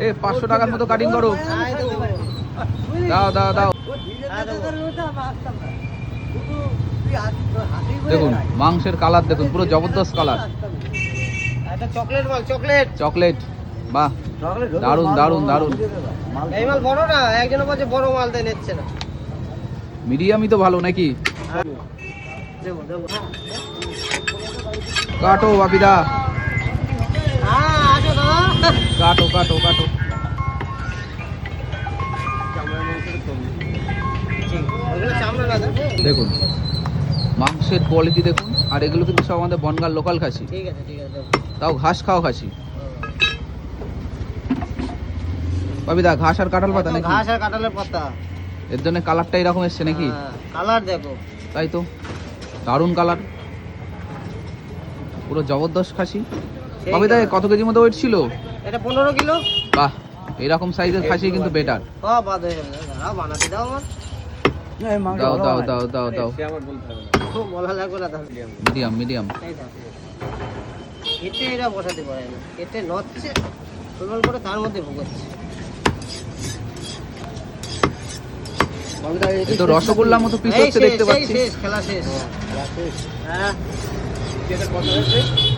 এ 500 টাকার মতো কাটিং করো। দাও দাও দাও। দেখুন মাংসের কালার দেখুন, পুরো জবরদস্ত কালার। এটা চকলেট মাল, চকলেট চকলেট, বাহ দারুন দারুন দারুন। এই মাল বড় না, একজন বলছে বড় মাল দেয়, নিচ্ছে না। মিডিয়ামই তো ভালো নাকি? দেবো দেবো। কাটো বাপিদা, হ্যাঁ আসো দাদা। কাটো কাটো কাটো। ওগুলো চামড়া না দাদা? দেখুন মাংসের কোয়ালিটি দেখুন, আর এগুলো কিন্তু সব আমাদের বনগাঁর লোকাল খাসি, ঠিক আছে ঠিক আছে দেবো। তাও ঘাস খাওয়া খাসি। বাপিদা ঘাস আর কাঁঠাল পাতা নাকি? ঘাস আর কাঁঠালের পাতা। এর জন্য কালারটা এরকম এসছে নাকি? কালার দেখো। তাই তো, দারুন কালার, পুরো জবরদস্ত খাসি। বাপিদা কত কেজির মতো ওয়েট ছিল? এটা 15 কিলো। বাহ, এরকম সাইজের খাসি কিন্তু বেটার। সব বাদ হয়ে যাবে, দাঁড়াও বানাতে দাও আমার। দাও দাও দাও দাও দাও। খুব বলা লাগবে না তাহলে। Medium medium. এই দেখো। কেটে এটা বসাতে পারে না, কেটে নচ্ছে টোটাল করে তার মধ্যে ভুগোচ্ছে। এই তো রসগোল্লার মতো পিস হচ্ছে দেখতে পাচ্ছি। শেষ খেলা শেষ। হ্যাঁ।